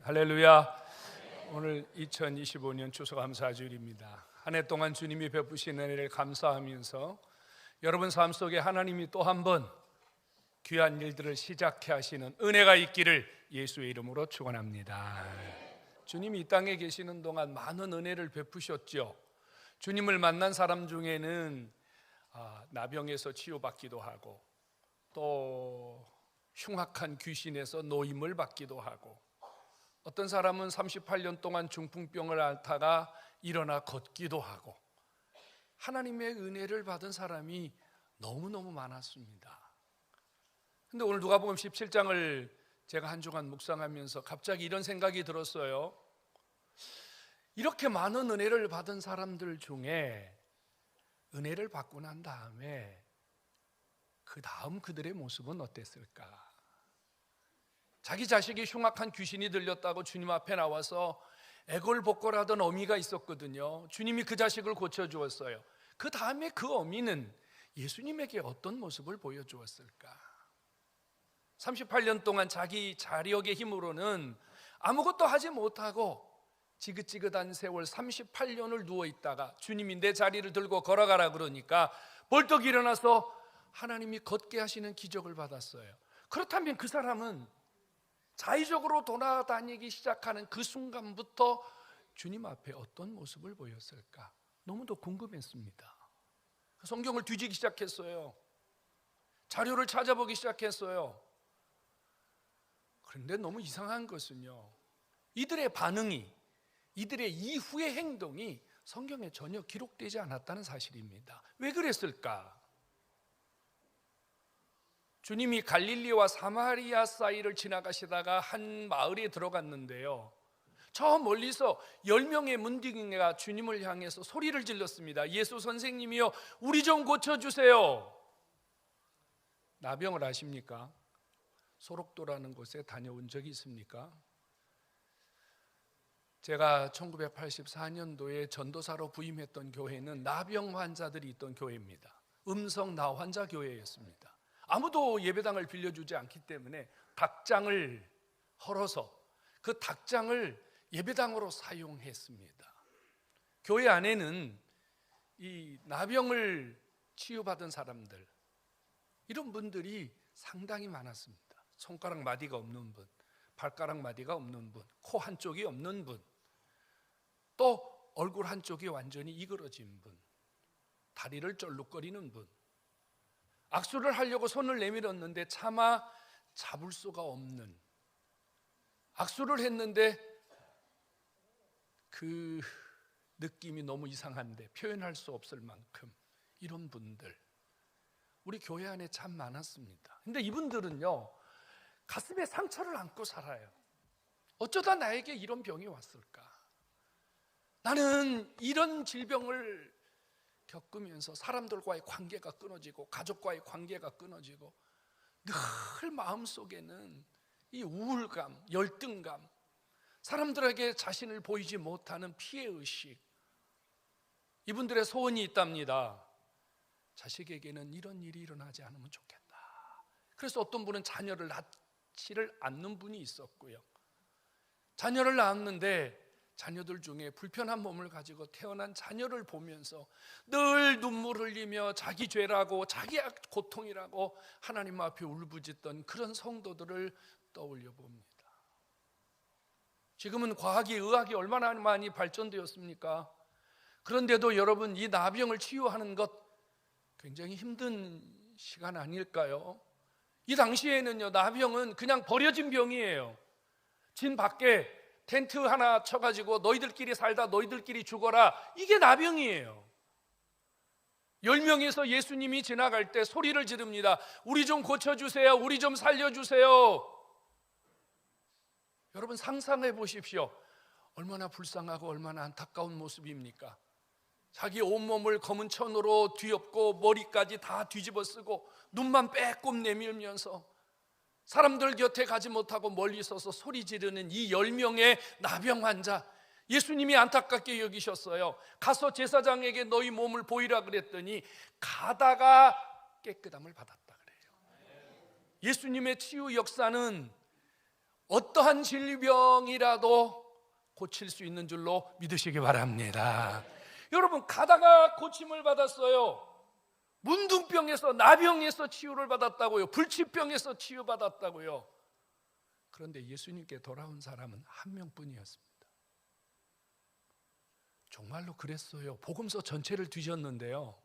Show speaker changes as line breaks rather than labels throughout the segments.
할렐루야. 오늘 2025년 추수감사주일입니다. 한 해 동안 주님이 베푸신 은혜를 감사하면서 여러분 삶 속에 하나님이 또 한 번 귀한 일들을 시작해 하시는 은혜가 있기를 예수의 이름으로 축원합니다. 주님이 이 땅에 계시는 동안 많은 은혜를 베푸셨죠. 주님을 만난 사람 중에는 나병에서 치유받기도 하고, 또 흉악한 귀신에서 노임을 받기도 하고, 어떤 사람은 38년 동안 중풍병을 앓다가 일어나 걷기도 하고, 하나님의 은혜를 받은 사람이 너무너무 많았습니다. 근데 오늘 누가복음 17장을 제가 한 주간 묵상하면서 갑자기 이런 생각이 들었어요. 이렇게 많은 은혜를 받은 사람들 중에 은혜를 받고 난 다음에 그 다음 그들의 모습은 어땠을까? 자기 자식이 흉악한 귀신이 들렸다고 주님 앞에 나와서 애걸복걸하던 어미가 있었거든요. 주님이 그 자식을 고쳐주었어요. 그 다음에 그 어미는 예수님에게 어떤 모습을 보여주었을까? 38년 동안 자기 자력의 힘으로는 아무것도 하지 못하고 지긋지긋한 세월 38년을 누워있다가 주님이 내 자리를 들고 걸어가라 그러니까 벌떡 일어나서 하나님이 걷게 하시는 기적을 받았어요. 그렇다면 그 사람은 자의적으로 돌아다니기 시작하는 그 순간부터 주님 앞에 어떤 모습을 보였을까? 너무도 궁금했습니다. 성경을 뒤지기 시작했어요. 자료를 찾아보기 시작했어요. 그런데 너무 이상한 것은요, 이들의 반응이, 이들의 이후의 행동이 성경에 전혀 기록되지 않았다는 사실입니다. 왜 그랬을까? 주님이 갈릴리와 사마리아 사이를 지나가시다가 한 마을에 들어갔는데요, 저 멀리서 10명의 문둥이가 주님을 향해서 소리를 질렀습니다. 예수 선생님이여, 우리 좀 고쳐주세요. 나병을 아십니까? 소록도라는 곳에 다녀온 적이 있습니까? 제가 1984년도에 전도사로 부임했던 교회는 나병 환자들이 있던 교회입니다. 음성 나환자 교회였습니다. 아무도 예배당을 빌려주지 않기 때문에 닭장을 헐어서 그 닭장을 예배당으로 사용했습니다. 교회 안에는 이 나병을 치유받은 사람들, 이런 분들이 상당히 많았습니다. 손가락 마디가 없는 분, 발가락 마디가 없는 분, 코 한쪽이 없는 분, 또 얼굴 한쪽이 완전히 이그러진 분, 다리를 쩔룩거리는 분, 악수를 하려고 손을 내밀었는데 차마 잡을 수가 없는, 악수를 했는데 그 느낌이 너무 이상한데 표현할 수 없을 만큼, 이런 분들 우리 교회 안에 참 많았습니다. 근데 이분들은요, 가슴에 상처를 안고 살아요. 어쩌다 나에게 이런 병이 왔을까? 나는 이런 질병을 겪으면서 사람들과의 관계가 끊어지고 가족과의 관계가 끊어지고 늘 마음속에는 이 우울감, 열등감, 사람들에게 자신을 보이지 못하는 피해의식, 이분들의 소원이 있답니다. 자식에게는 이런 일이 일어나지 않으면 좋겠다. 그래서 어떤 분은 자녀를 낳지를 않는 분이 있었고요, 자녀를 낳았는데 자녀들 중에 불편한 몸을 가지고 태어난 자녀를 보면서 늘 눈물 흘리며 자기 죄라고 자기 고통이라고 하나님 앞에 울부짖던 그런 성도들을 떠올려 봅니다. 지금은 과학이, 의학이 얼마나 많이 발전되었습니까? 그런데도 여러분, 이 나병을 치유하는 것 굉장히 힘든 시간 아닐까요? 이 당시에는요, 나병은 그냥 버려진 병이에요. 진 밖에 텐트 하나 쳐가지고 너희들끼리 살다 너희들끼리 죽어라, 이게 나병이에요. 10명에서 예수님이 지나갈 때 소리를 지릅니다. 우리 좀 고쳐주세요, 우리 좀 살려주세요. 여러분 상상해 보십시오. 얼마나 불쌍하고 얼마나 안타까운 모습입니까? 자기 온몸을 검은 천으로 뒤엎고 머리까지 다 뒤집어 쓰고 눈만 빼꼼 내밀면서 사람들 곁에 가지 못하고 멀리 서서 소리 지르는 이 10명의 나병 환자, 예수님이 안타깝게 여기셨어요. 가서 제사장에게 너희 몸을 보이라 그랬더니 가다가 깨끗함을 받았다 그래요. 예수님의 치유 역사는 어떠한 질병이라도 고칠 수 있는 줄로 믿으시기 바랍니다. 여러분, 가다가 고침을 받았어요. 문둥병에서, 나병에서 치유를 받았다고요. 불치병에서 치유받았다고요. 그런데 예수님께 돌아온 사람은 한 명뿐이었습니다. 정말로 그랬어요. 복음서 전체를 뒤졌는데요,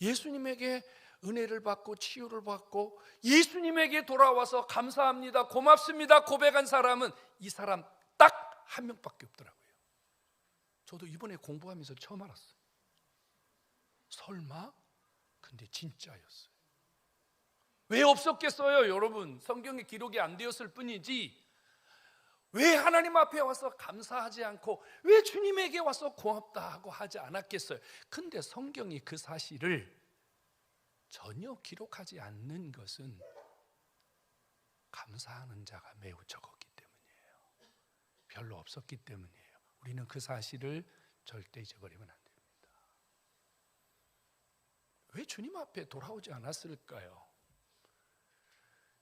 예수님에게 은혜를 받고 치유를 받고 예수님에게 돌아와서 감사합니다, 고맙습니다 고백한 사람은 이 사람 딱 한 명밖에 없더라고요. 저도 이번에 공부하면서 처음 알았어요. 설마? 근데 진짜였어요. 왜 없었겠어요? 여러분, 성경에 기록이 안 되었을 뿐이지 왜 하나님 앞에 와서 감사하지 않고 왜 주님에게 와서 고맙다 하고 하지 않았겠어요? 근데 성경이 그 사실을 전혀 기록하지 않는 것은 감사하는 자가 매우 적었기 때문이에요. 별로 없었기 때문이에요. 우리는 그 사실을 절대 잊어버리면 안 됩니다. 왜 주님 앞에 돌아오지 않았을까요?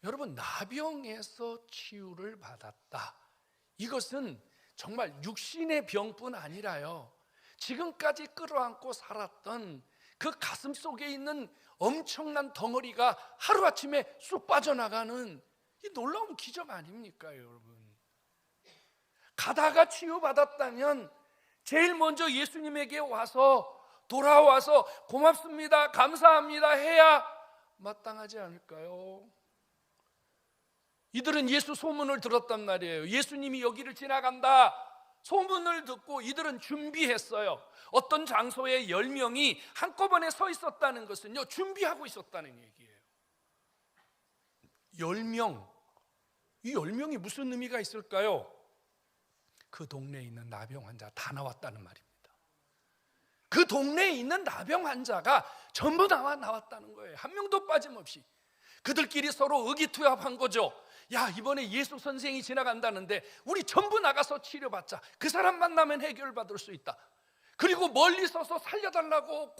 여러분, 나병에서 치유를 받았다. 이것은 정말 육신의 병뿐 아니라요, 지금까지 끌어안고 살았던 그 가슴 속에 있는 엄청난 덩어리가 하루아침에 쑥 빠져나가는 이 놀라운 기적 아닙니까, 여러분? 가다가 치유받았다면 제일 먼저 예수님에게 와서 돌아와서 고맙습니다, 감사합니다 해야 마땅하지 않을까요? 이들은 예수 소문을 들었단 말이에요. 예수님이 여기를 지나간다 소문을 듣고 이들은 준비했어요. 어떤 장소에 10명이 한꺼번에 서 있었다는 것은요, 준비하고 있었다는 얘기예요. 10명, 이 10명이 무슨 의미가 있을까요? 그 동네에 있는 나병 환자 다 나왔다는 말입니다. 그 동네에 있는 나병 환자가 전부 나왔다는 거예요. 한 명도 빠짐없이. 그들끼리 서로 의기투합한 거죠. 야, 이번에 예수 선생이 지나간다는데 우리 전부 나가서 치료받자. 그 사람 만나면 해결받을 수 있다. 그리고 멀리 서서 살려달라고,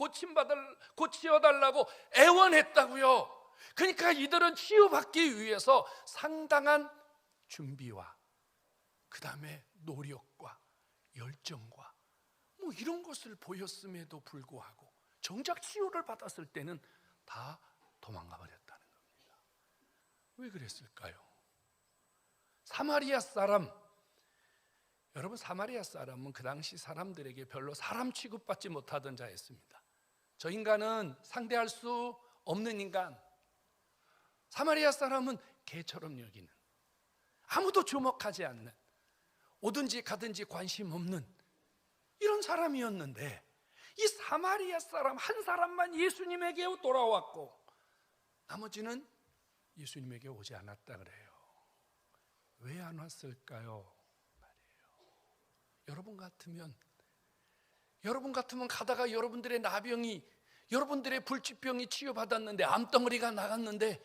고치어달라고 애원했다고요. 그러니까 이들은 치유받기 위해서 상당한 준비와 그 다음에 노력과 열정과 뭐 이런 것을 보였음에도 불구하고 정작 치유를 받았을 때는 다 도망가 버렸다는 겁니다. 왜 그랬을까요? 사마리아 사람, 여러분, 사마리아 사람은 그 당시 사람들에게 별로 사람 취급받지 못하던 자였습니다. 저 인간은 상대할 수 없는 인간. 사마리아 사람은 개처럼 여기는, 아무도 주목하지 않는, 오든지 가든지 관심 없는 이런 사람이었는데 이 사마리아 사람 한 사람만 예수님에게 돌아왔고 나머지는 예수님에게 오지 않았다 그래요. 왜 안 왔을까요? 말이에요. 여러분 같으면 가다가 여러분들의 나병이, 여러분들의 불치병이 치유받았는데 암덩어리가 나갔는데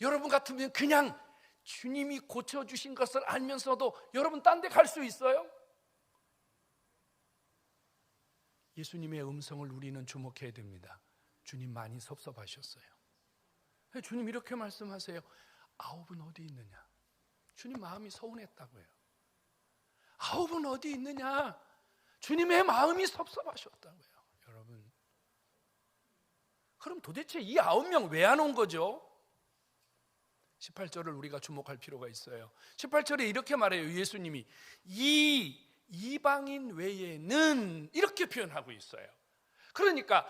여러분 같으면 그냥 주님이 고쳐주신 것을 알면서도 여러분 딴 데 갈 수 있어요? 예수님의 음성을 우리는 주목해야 됩니다. 주님 많이 섭섭하셨어요. 주님 이렇게 말씀하세요. 9은 어디 있느냐? 주님 마음이 서운했다고요. 9은 어디 있느냐? 주님의 마음이 섭섭하셨다고요. 여러분, 그럼 도대체 이 9명 왜 안 온 거죠? 18절을 우리가 주목할 필요가 있어요. 18절에 이렇게 말해요. 예수님이 이 이방인 외에는 이렇게 표현하고 있어요. 그러니까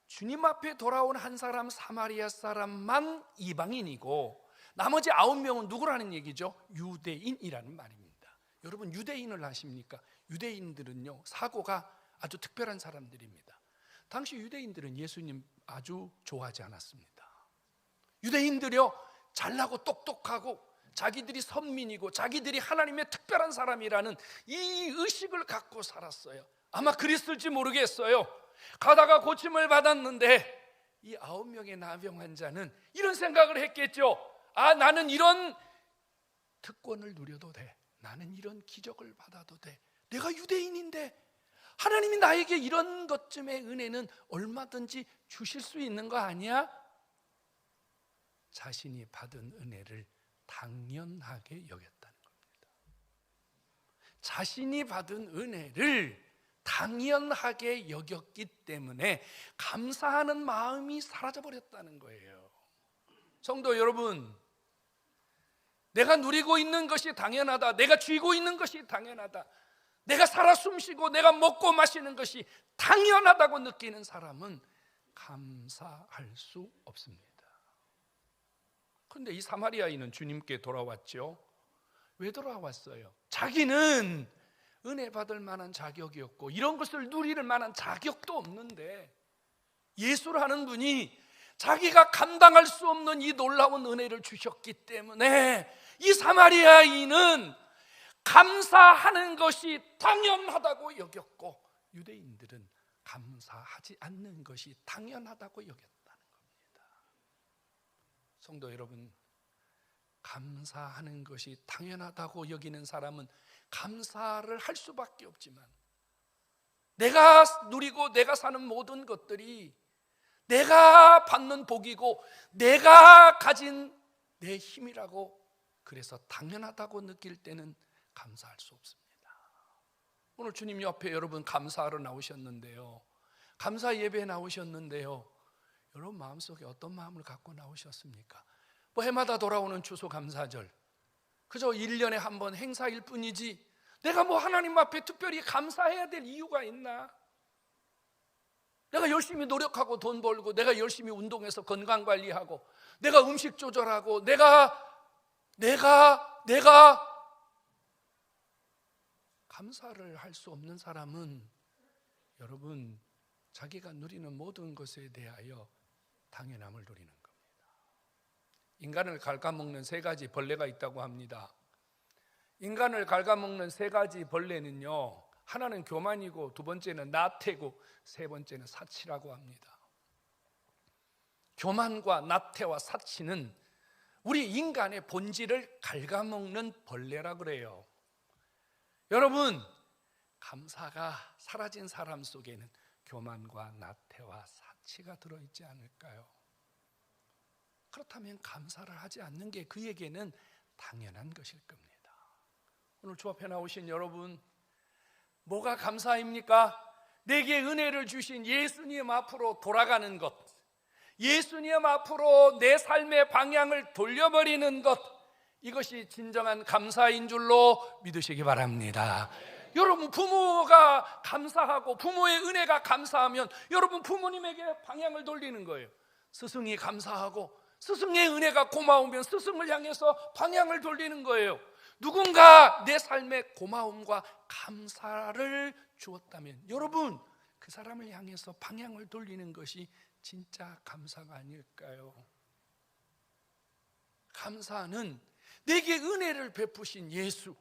주님 앞에 돌아온 한 사람, 사마리아 사람만 이방인이고 나머지 9명은 누구라는 얘기죠? 유대인이라는 말입니다. 여러분, 유대인을 아십니까? 유대인들은요, 사고가 아주 특별한 사람들입니다. 당시 유대인들은 예수님 아주 좋아하지 않았습니다. 유대인들이요, 잘나고 똑똑하고 자기들이 선민이고 자기들이 하나님의 특별한 사람이라는 이 의식을 갖고 살았어요. 아마 그랬을지 모르겠어요. 가다가 고침을 받았는데 이 9명의 나병 환자는 이런 생각을 했겠죠. 아, 나는 이런 특권을 누려도 돼. 나는 이런 기적을 받아도 돼. 내가 유대인인데 하나님이 나에게 이런 것쯤의 은혜는 얼마든지 주실 수 있는 거 아니야? 자신이 받은 은혜를 당연하게 여겼다는 겁니다. 자신이 받은 은혜를 당연하게 여겼기 때문에 감사하는 마음이 사라져버렸다는 거예요. 성도 여러분, 내가 누리고 있는 것이 당연하다, 내가 쥐고 있는 것이 당연하다, 내가 살아 숨쉬고 내가 먹고 마시는 것이 당연하다고 느끼는 사람은 감사할 수 없습니다. 그런데 이 사마리아인은 주님께 돌아왔죠. 왜 돌아왔어요? 자기는 은혜 받을 만한 자격이 없고 이런 것을 누릴 만한 자격도 없는데 예수라는 분이 자기가 감당할 수 없는 이 놀라운 은혜를 주셨기 때문에 이 사마리아인은 감사하는 것이 당연하다고 여겼고 유대인들은 감사하지 않는 것이 당연하다고 여겼다는 겁니다. 성도 여러분, 감사하는 것이 당연하다고 여기는 사람은 감사를 할 수밖에 없지만 내가 누리고 내가 사는 모든 것들이 내가 받는 복이고 내가 가진 내 힘이라고 그래서 당연하다고 느낄 때는 감사할 수 없습니다. 오늘 주님 옆에 여러분 감사하러 나오셨는데요, 감사 예배에 나오셨는데요, 여러분 마음속에 어떤 마음을 갖고 나오셨습니까? 뭐 해마다 돌아오는 추수감사절, 그저 1년에 한 번 행사일 뿐이지 내가 뭐 하나님 앞에 특별히 감사해야 될 이유가 있나? 내가 열심히 노력하고 돈 벌고 내가 열심히 운동해서 건강관리하고 내가 음식 조절하고 내가 감사를 할 수 없는 사람은 여러분 자기가 누리는 모든 것에 대하여 당연함을 누리는 겁니다. 인간을 갉아먹는 3가지 벌레가 있다고 합니다. 인간을 갉아먹는 3가지 벌레는요, 하나는 교만이고 두 번째는 나태고 세 번째는 사치라고 합니다. 교만과 나태와 사치는 우리 인간의 본질을 갉아먹는 벌레라 그래요. 여러분, 감사가 사라진 사람 속에는 교만과 나태와 사치가 들어있지 않을까요? 그렇다면 감사를 하지 않는 게 그에게는 당연한 것일 겁니다. 오늘 주 앞에 나오신 여러분, 뭐가 감사입니까? 내게 은혜를 주신 예수님 앞으로 돌아가는 것, 예수님 앞으로 내 삶의 방향을 돌려버리는 것, 이것이 진정한 감사인 줄로 믿으시기 바랍니다. 여러분, 부모가 감사하고 부모의 은혜가 감사하면 여러분 부모님에게 방향을 돌리는 거예요. 스승이 감사하고 스승의 은혜가 고마우면 스승을 향해서 방향을 돌리는 거예요. 누군가 내 삶에 고마움과 감사를 주었다면 여러분 그 사람을 향해서 방향을 돌리는 것이 진짜 감사가 아닐까요? 감사는 내게 은혜를 베푸신 예수,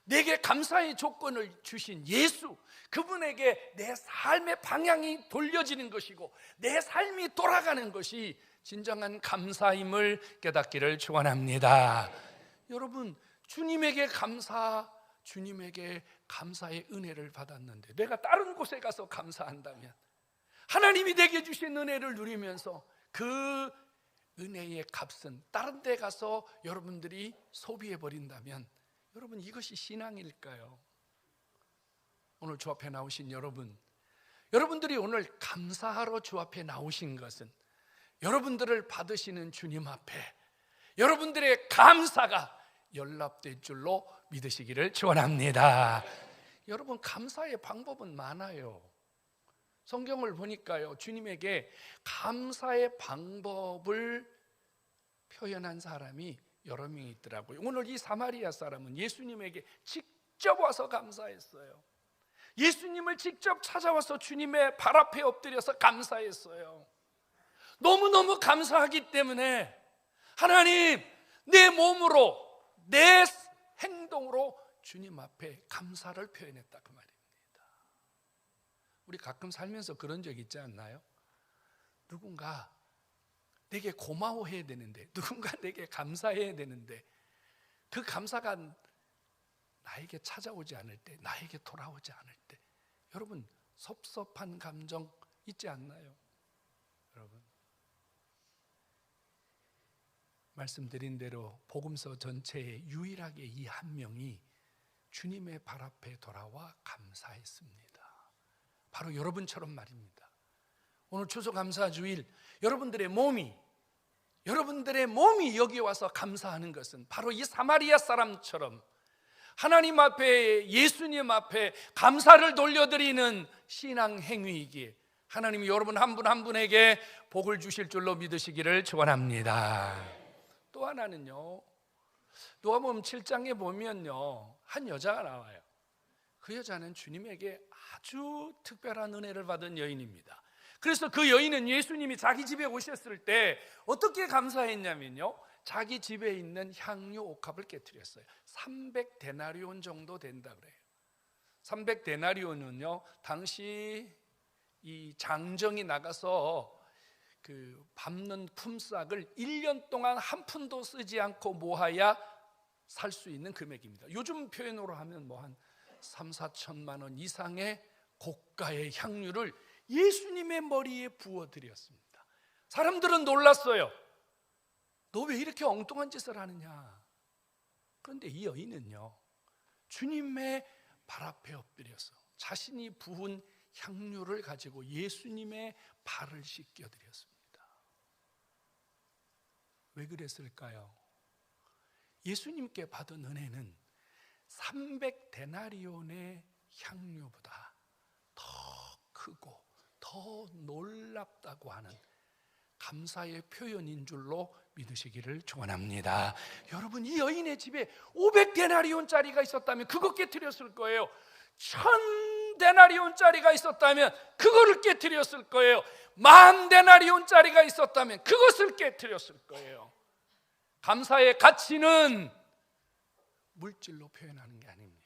내게 감사의 조건을 주신 예수, 그분에게 내 삶의 방향이 돌려지는 것이고 내 삶이 돌아가는 것이 진정한 감사임을 깨닫기를 축원합니다. 여러분, 주님에게 감사의 은혜를 받았는데 내가 다른 곳에 가서 감사한다면, 하나님이 내게 주신 은혜를 누리면서 그 은혜의 값은 다른 데 가서 여러분들이 소비해 버린다면 여러분 이것이 신앙일까요? 오늘 주 앞에 나오신 여러분들이 오늘 감사하러 주 앞에 나오신 것은 여러분들을 받으시는 주님 앞에 여러분들의 감사가 연락될 줄로 믿으시기를 축원합니다. 여러분, 감사의 방법은 많아요. 성경을 보니까요, 주님에게 감사의 방법을 표현한 사람이 여러 명이 있더라고요. 오늘 이 사마리아 사람은 예수님에게 직접 와서 감사했어요. 예수님을 직접 찾아와서 주님의 발 앞에 엎드려서 감사했어요. 너무너무 감사하기 때문에 하나님, 내 몸으로 내 행동으로 주님 앞에 감사를 표현했다, 그 말입니다. 우리 가끔 살면서 그런 적 있지 않나요? 누군가 내게 고마워해야 되는데, 누군가 내게 감사해야 되는데 그 감사가 나에게 찾아오지 않을 때, 나에게 돌아오지 않을 때 여러분 섭섭한 감정 있지 않나요? 여러분, 말씀드린 대로 복음서 전체에 유일하게 이 한 명이 주님의 발 앞에 돌아와 감사했습니다. 바로 여러분처럼 말입니다. 오늘 추수감사주일 여러분들의 몸이 여기 와서 감사하는 것은 바로 이 사마리아 사람처럼 하나님 앞에, 예수님 앞에 감사를 돌려드리는 신앙 행위이기에 하나님이 여러분 한 분 한 분에게 복을 주실 줄로 믿으시기를 축원합니다. 또 하나는요, 누가복음 7장에 보면요, 한 여자가 나와요. 그 여자는 주님에게 아주 특별한 은혜를 받은 여인입니다. 그래서 그 여인은 예수님이 자기 집에 오셨을 때 어떻게 감사했냐면요, 자기 집에 있는 향유 옥합을 깨뜨렸어요. 300데나리온 정도 된다 그래요. 300데나리온은요, 당시 이 장정이 나가서 그 밟는 품삯을 1년 동안 한 푼도 쓰지 않고 모아야 살 수 있는 금액입니다. 요즘 표현으로 하면 뭐 한 3, 4천만 원 이상의 고가의 향유를 예수님의 머리에 부어드렸습니다. 사람들은 놀랐어요. 너 왜 이렇게 엉뚱한 짓을 하느냐? 그런데 이 여인은요, 주님의 발 앞에 엎드려서 자신이 부은 향유를 가지고 예수님의 발을 씻겨드렸습니다. 왜 그랬을까요? 예수님께 받은 은혜는 300데나리온의 향유보다 더 크고 더 놀랍다고 하는 감사의 표현인 줄로 믿으시기를 축원합니다. 여러분, 이 여인의 집에 500데나리온짜리가 있었다면 그거 깨트렸을 거예요. 1000데나리온짜리가 있었다면 그거를 깨트렸을 거예요. 10,000데나리온짜리가 있었다면 그것을 깨트렸을 거예요. 감사의 가치는 물질로 표현하는 게 아닙니다.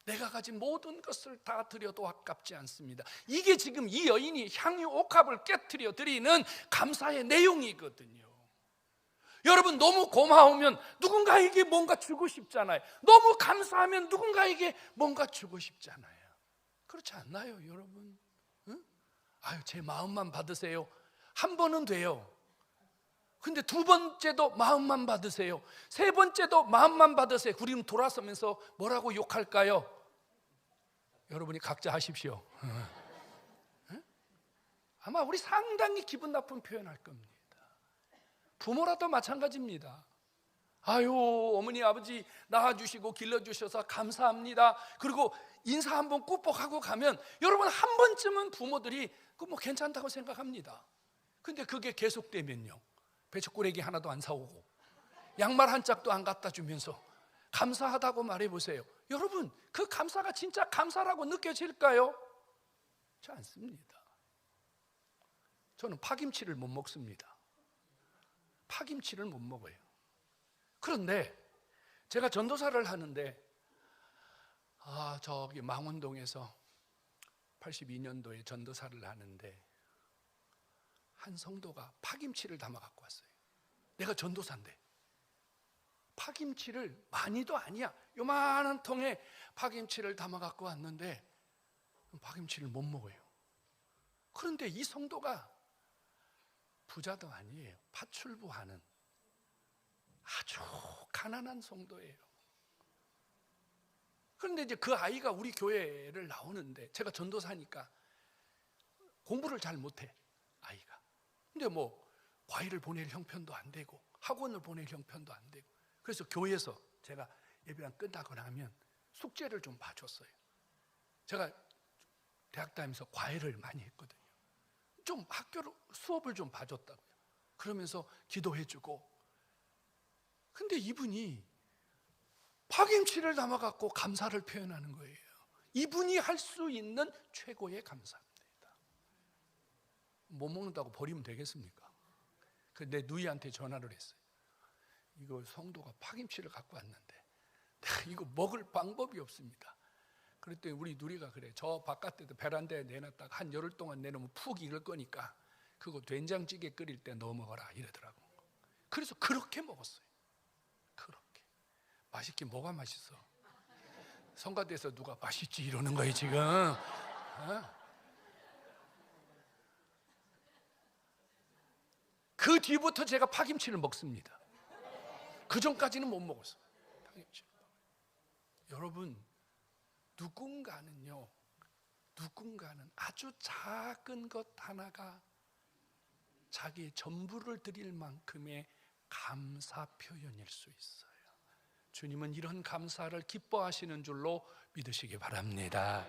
내가 가진 모든 것을 다 드려도 아깝지 않습니다. 이게 지금 이 여인이 향유 옥합을 깨트려 드리는 감사의 내용이거든요. 여러분, 너무 고마우면 누군가에게 뭔가 주고 싶잖아요. 너무 감사하면 누군가에게 뭔가 주고 싶잖아요. 그렇지 않나요, 여러분? 응? 아유, 제 마음만 받으세요. 한 번은 돼요. 근데 두 번째도 마음만 받으세요. 세 번째도 마음만 받으세요. 그럼 돌아서면서 뭐라고 욕할까요? 여러분이 각자 하십시오. 아마 우리 상당히 기분 나쁜 표현할 겁니다. 부모라도 마찬가지입니다. 아유, 어머니 아버지 낳아주시고 길러주셔서 감사합니다. 그리고 인사 한번 꾹뻑하고 가면 여러분 한 번쯤은 부모들이 그 뭐 괜찮다고 생각합니다. 근데 그게 계속되면요, 배추꾸레기 하나도 안 사오고 양말 한 짝도 안 갖다 주면서 감사하다고 말해보세요. 여러분, 그 감사가 진짜 감사라고 느껴질까요? 그렇지 않습니다. 저는 파김치를 못 먹습니다. 파김치를 못 먹어요. 그런데 제가 전도사를 하는데 저기 망원동에서 82년도에 전도사를 하는데 한 성도가 파김치를 담아 갖고 왔어요. 내가 전도사인데 파김치를, 많이도 아니야, 요만한 통에 파김치를 담아 갖고 왔는데 파김치를 못 먹어요. 그런데 이 성도가 부자도 아니에요. 파출부하는 아주 가난한 성도예요. 그런데 이제 그 아이가 우리 교회를 나오는데, 제가 전도사니까 공부를 잘 못해, 아이가. 근데 뭐 과외를 보낼 형편도 안 되고 학원을 보낼 형편도 안 되고, 그래서 교회에서 제가 예배가 끝나고 나면 숙제를 좀 봐줬어요. 제가 대학 다니면서 과외를 많이 했거든요. 좀 학교로 수업을 좀 봐줬다고요. 그러면서 기도해주고. 근데 이분이 파김치를 담아갖고 감사를 표현하는 거예요. 이분이 할 수 있는 최고의 감사입니다. 못 먹는다고 버리면 되겠습니까? 내 누이한테 전화를 했어요. 이거 성도가 파김치를 갖고 왔는데 내가 이거 먹을 방법이 없습니다. 그랬더니 우리 누리가 그래, 저 바깥에도 베란다에 내놨다가 한 열흘 동안 내놓으면 푹 익을 거니까 그거 된장찌개 끓일 때 넣어 먹어라 이러더라고. 그래서 그렇게 먹었어요. 그렇게 맛있긴 뭐가 맛있어. 성가대에서 누가 맛있지 이러는 거예요 지금. 그 뒤부터 제가 파김치를 먹습니다. 그 전까지는 못 먹었어요. 파김치. 여러분, 누군가는 아주 작은 것 하나가 자기의 전부를 드릴 만큼의 감사 표현일 수 있어요. 주님은 이런 감사를 기뻐하시는 줄로 믿으시기 바랍니다.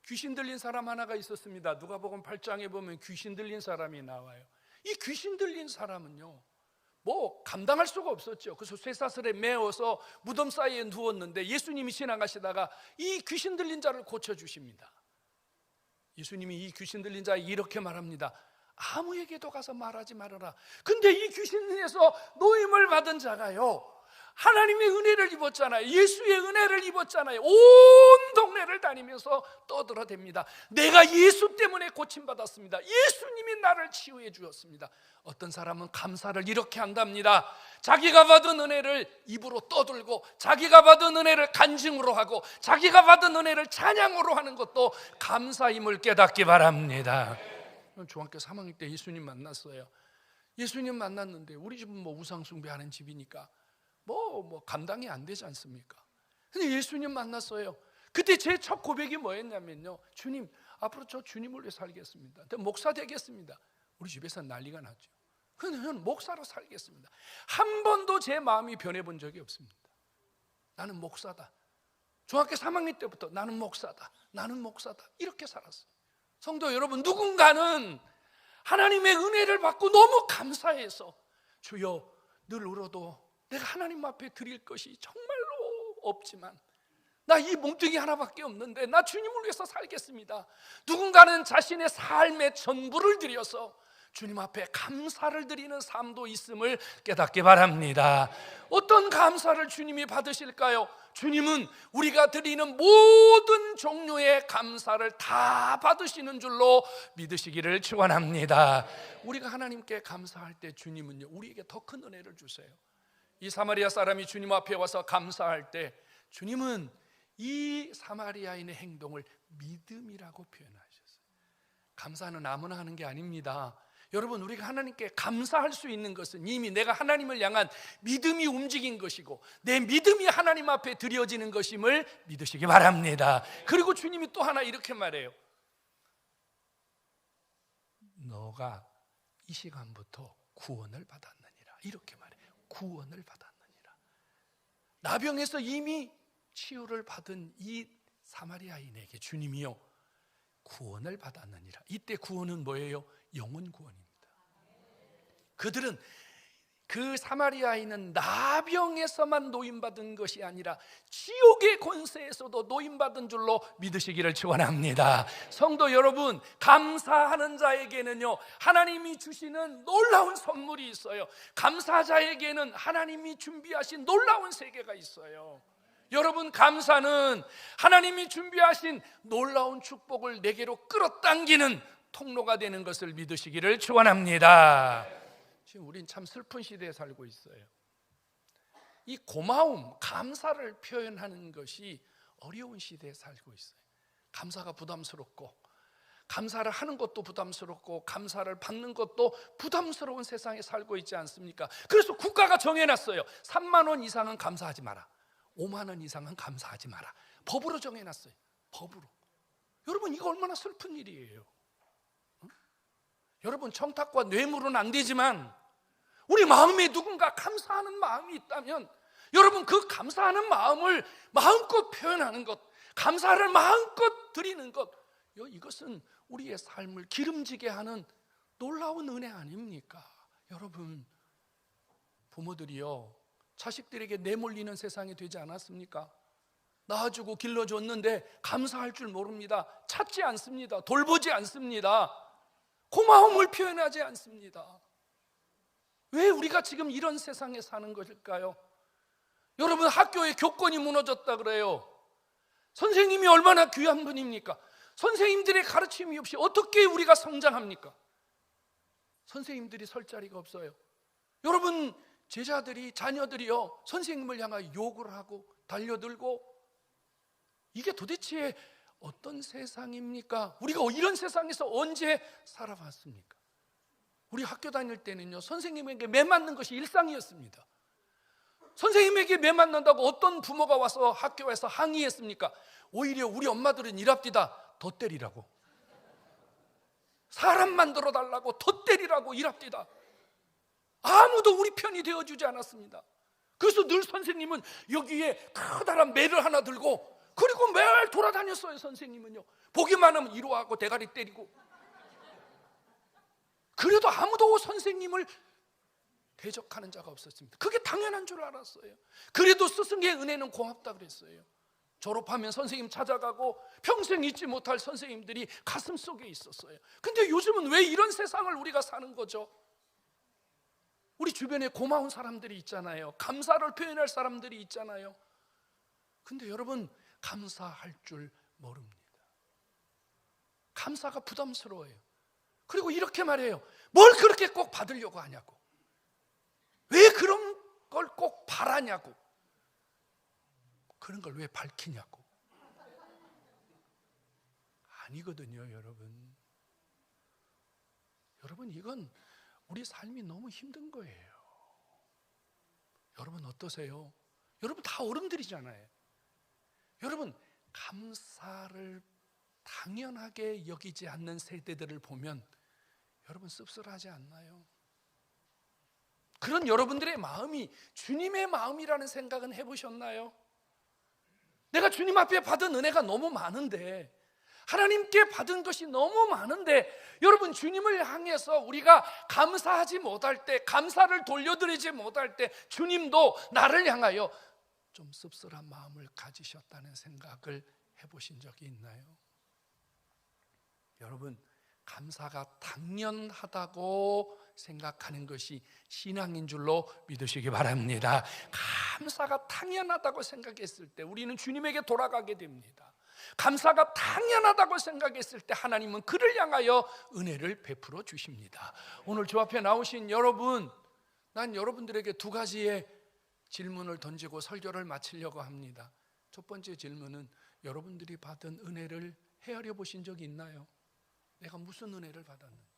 귀신 들린 사람 하나가 있었습니다. 누가복음 8장에 보면 귀신 들린 사람이 나와요. 이 귀신 들린 사람은요, 뭐 감당할 수가 없었죠. 그래서 쇠사슬에 매어서 무덤 사이에 누웠는데 예수님이 지나가시다가 이 귀신 들린 자를 고쳐주십니다. 예수님이 이 귀신 들린 자에게 이렇게 말합니다. 아무에게도 가서 말하지 말아라. 근데 이 귀신에서 노임을 받은 자가요, 하나님의 은혜를 입었잖아요. 예수의 은혜를 입었잖아요. 온 동네를 다니면서 떠들어댑니다. 내가 예수 때문에 고침받았습니다. 예수님이 나를 치유해 주었습니다. 어떤 사람은 감사를 이렇게 한답니다. 자기가 받은 은혜를 입으로 떠들고, 자기가 받은 은혜를 간증으로 하고, 자기가 받은 은혜를 찬양으로 하는 것도 감사임을 깨닫기 바랍니다. 중학교 3학년 때 예수님 만났어요. 예수님 만났는데 우리 집은 뭐 우상 숭배하는 집이니까 뭐 감당이 안 되지 않습니까? 근데 예수님 만났어요. 그때 제 첫 고백이 뭐였냐면요, 주님, 앞으로 저 주님을 위해 살겠습니다. 목사 되겠습니다. 우리 집에서 난리가 났죠. 근데 저는 목사로 살겠습니다. 한 번도 제 마음이 변해본 적이 없습니다. 나는 목사다. 중학교 3학년 때부터 나는 목사다, 나는 목사다, 이렇게 살았어요. 성도 여러분, 누군가는 하나님의 은혜를 받고 너무 감사해서 주여, 늘 울어도 내가 하나님 앞에 드릴 것이 정말로 없지만 나 이 몸뚱이 하나밖에 없는데 나 주님을 위해서 살겠습니다. 누군가는 자신의 삶의 전부를 들여서 주님 앞에 감사를 드리는 삶도 있음을 깨닫기 바랍니다. 어떤 감사를 주님이 받으실까요? 주님은 우리가 드리는 모든 종류의 감사를 다 받으시는 줄로 믿으시기를 축원합니다. 우리가 하나님께 감사할 때 주님은요, 우리에게 더 큰 은혜를 주세요. 이 사마리아 사람이 주님 앞에 와서 감사할 때 주님은 이 사마리아인의 행동을 믿음이라고 표현하셨어요. 감사는 아무나 하는 게 아닙니다. 여러분, 우리가 하나님께 감사할 수 있는 것은 이미 내가 하나님을 향한 믿음이 움직인 것이고 내 믿음이 하나님 앞에 드려지는 것임을 믿으시기 바랍니다. 그리고 주님이 또 하나 이렇게 말해요. 너가 이 시간부터 구원을 받았느니라. 이렇게 말해요. 구원을 받았느니라. 나병에서 이미 치유를 받은 이 사마리아인에게 주님이요, 구원을 받았느니라. 이때 구원은 뭐예요? 영혼 구원입니다. 그들은, 그 사마리아인은 나병에서만 노임받은 것이 아니라 지옥의 권세에서도 노임받은 줄로 믿으시기를 축원합니다. 성도 여러분, 감사하는 자에게는요, 하나님이 주시는 놀라운 선물이 있어요. 감사자에게는 하나님이 준비하신 놀라운 세계가 있어요. 여러분, 감사는 하나님이 준비하신 놀라운 축복을 내게로 끌어당기는 통로가 되는 것을 믿으시기를 축원합니다. 지금 우린 참 슬픈 시대에 살고 있어요. 이 고마움, 감사를 표현하는 것이 어려운 시대에 살고 있어요. 감사가 부담스럽고, 감사를 하는 것도 부담스럽고, 감사를 받는 것도 부담스러운 세상에 살고 있지 않습니까? 그래서 국가가 정해놨어요. 3만 원 이상은 감사하지 마라, 5만 원 이상은 감사하지 마라. 법으로 정해놨어요. 법으로. 여러분, 이거 얼마나 슬픈 일이에요. 여러분, 청탁과 뇌물은 안 되지만 우리 마음에 누군가 감사하는 마음이 있다면 여러분, 그 감사하는 마음을 마음껏 표현하는 것, 감사를 마음껏 드리는 것, 이것은 우리의 삶을 기름지게 하는 놀라운 은혜 아닙니까? 여러분, 부모들이요, 자식들에게 내몰리는 세상이 되지 않았습니까? 낳아주고 길러줬는데 감사할 줄 모릅니다. 찾지 않습니다. 돌보지 않습니다. 고마움을 표현하지 않습니다. 왜 우리가 지금 이런 세상에 사는 것일까요? 여러분, 학교의 교권이 무너졌다 그래요. 선생님이 얼마나 귀한 분입니까? 선생님들의 가르침이 없이 어떻게 우리가 성장합니까? 선생님들이 설 자리가 없어요. 여러분, 제자들이, 자녀들이요, 선생님을 향하여 욕을 하고 달려들고, 이게 도대체 어떤 세상입니까? 우리가 이런 세상에서 언제 살아봤습니까? 우리 학교 다닐 때는요, 선생님에게 매맞는 것이 일상이었습니다. 선생님에게 매 만난다고 어떤 부모가 와서 학교에서 항의했습니까? 오히려 우리 엄마들은 일합디다 더 때리라고, 사람 만들어 달라고 더 때리라고 일합디다. 아무도 우리 편이 되어주지 않았습니다. 그래서 늘 선생님은 여기에 커다란 매를 하나 들고 그리고 매일 돌아다녔어요. 선생님은요, 보기만 하면 이로하고 대가리 때리고. 그래도 아무도 선생님을 대적하는 자가 없었습니다. 그게 당연한 줄 알았어요. 그래도 스승의 은혜는 고맙다 그랬어요. 졸업하면 선생님 찾아가고 평생 잊지 못할 선생님들이 가슴 속에 있었어요. 근데 요즘은 왜 이런 세상을 우리가 사는 거죠? 우리 주변에 고마운 사람들이 있잖아요. 감사를 표현할 사람들이 있잖아요. 근데 여러분, 감사할 줄 모릅니다. 감사가 부담스러워요. 그리고 이렇게 말해요. 뭘 그렇게 꼭 받으려고 하냐고, 왜 그런 걸 꼭 바라냐고, 그런 걸 왜 밝히냐고. 아니거든요, 여러분. 여러분, 이건 우리 삶이 너무 힘든 거예요. 여러분 어떠세요? 여러분 다 어른들이잖아요. 여러분, 감사를 당연하게 여기지 않는 세대들을 보면 여러분 씁쓸하지 않나요? 그런 여러분들의 마음이 주님의 마음이라는 생각은 해보셨나요? 내가 주님 앞에 받은 은혜가 너무 많은데, 하나님께 받은 것이 너무 많은데, 여러분 주님을 향해서 우리가 감사하지 못할 때, 감사를 돌려드리지 못할 때 주님도 나를 향하여 좀 씁쓸한 마음을 가지셨다는 생각을 해보신 적이 있나요? 여러분, 감사가 당연하다고 생각하는 것이 신앙인 줄로 믿으시기 바랍니다. 감사가 당연하다고 생각했을 때 우리는 주님에게 돌아가게 됩니다. 감사가 당연하다고 생각했을 때 하나님은 그를 향하여 은혜를 베풀어 주십니다. 오늘 주 앞에 나오신 여러분, 난 여러분들에게 두 가지의 질문을 던지고 설교를 마치려고 합니다. 첫 번째 질문은, 여러분들이 받은 은혜를 헤아려 보신 적이 있나요? 내가 무슨 은혜를 받았는지.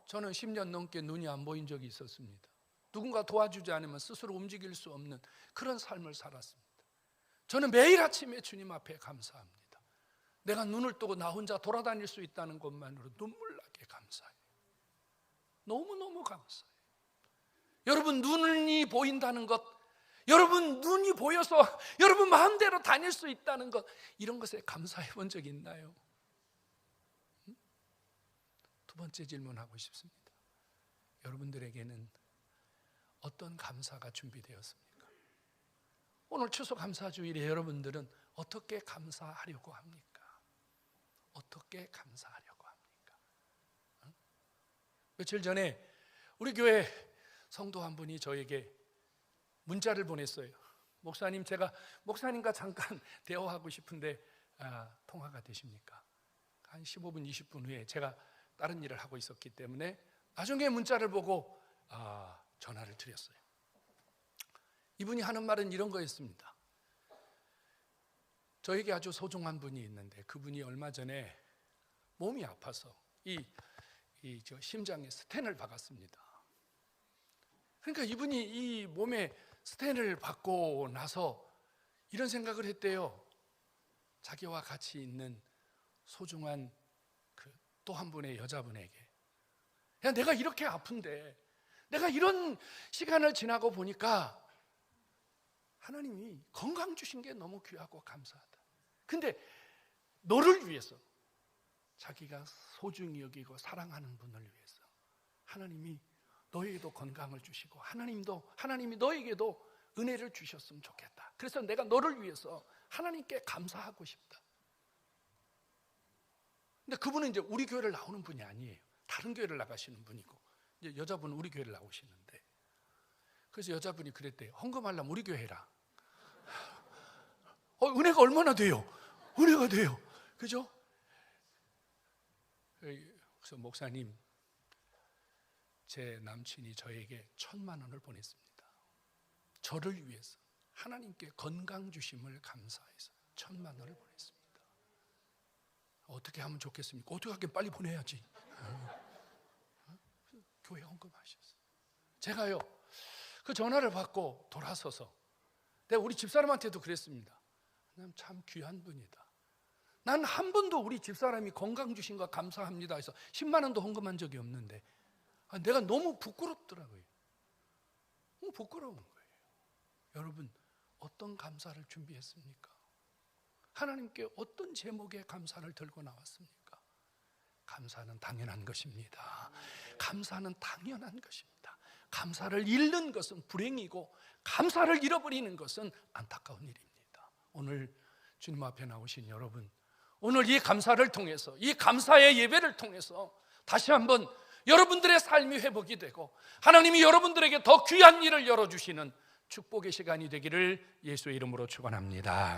저는 10년 넘게 눈이 안 보인 적이 있었습니다. 누군가 도와주지 않으면 스스로 움직일 수 없는 그런 삶을 살았습니다. 저는 매일 아침에 주님 앞에 감사합니다. 내가 눈을 뜨고 나 혼자 돌아다닐 수 있다는 것만으로 눈물 나게 감사해요. 너무너무 감사해요. 여러분, 눈이 보인다는 것, 여러분 눈이 보여서 여러분 마음대로 다닐 수 있다는 것, 이런 것에 감사해 본 적 있나요? 두 번째 질문하고 싶습니다. 여러분들에게는 어떤 감사가 준비되었습니까? 오늘 추수감사주일에 여러분들은 어떻게 감사하려고 합니까? 어떻게 감사하려고 합니까? 며칠 전에 우리 교회 성도 한 분이 저에게 문자를 보냈어요. 목사님, 제가 목사님과 잠깐 대화하고 싶은데 통화가 되십니까? 한 15분, 20분 후에 제가 다른 일을 하고 있었기 때문에 나중에 문자를 보고 전화를 드렸어요. 이분이 하는 말은 이런 거였습니다. 저에게 아주 소중한 분이 있는데 그분이 얼마 전에 몸이 아파서 저 심장에 스텐을 박았습니다. 그러니까 이분이 이 몸에 스텐을 받고 나서 이런 생각을 했대요. 자기와 같이 있는 소중한 또 한 분의 여자분에게, 야, 내가 이렇게 아픈데, 내가 이런 시간을 지나고 보니까 하나님이 건강 주신 게 너무 귀하고 감사하다. 근데 너를 위해서, 자기가 소중히 여기고 사랑하는 분을 위해서 하나님이 너에게도 건강을 주시고 하나님이 너에게도 은혜를 주셨으면 좋겠다. 그래서 내가 너를 위해서 하나님께 감사하고 싶다. 근데 그분은 이제 우리 교회를 나오는 분이 아니에요. 다른 교회를 나가시는 분이고, 이제 여자분은 우리 교회를 나오시는데, 그래서 여자분이 그랬대요. 헌금하려면 우리 교회 해라. 은혜가 얼마나 돼요? 은혜가 돼요. 그죠? 그래서 목사님, 제 남친이 저에게 1,000만 원을 보냈습니다. 저를 위해서 하나님께 건강 주심을 감사해서 1,000만 원을 보냈습니다. 어떻게 하면 좋겠습니까? 어떻게 하긴 빨리 보내야지. 교회 헌금하셨어요. 제가요, 그 전화를 받고 돌아서서 내가 우리 집사람한테도 그랬습니다. 참 귀한 분이다. 난 한 번도 우리 집사람이 건강 주신 거 감사합니다 해서 10만 원도 헌금한 적이 없는데 내가 너무 부끄럽더라고요. 너무 부끄러운 거예요. 여러분, 어떤 감사를 준비했습니까? 하나님께 어떤 제목의 감사를 들고 나왔습니까? 감사는 당연한 것입니다. 감사는 당연한 것입니다. 감사를 잃는 것은 불행이고 감사를 잃어버리는 것은 안타까운 일입니다. 오늘 주님 앞에 나오신 여러분, 오늘 이 감사를 통해서, 이 감사의 예배를 통해서 다시 한번 여러분들의 삶이 회복이 되고 하나님이 여러분들에게 더 귀한 일을 열어주시는 축복의 시간이 되기를 예수의 이름으로 축원합니다.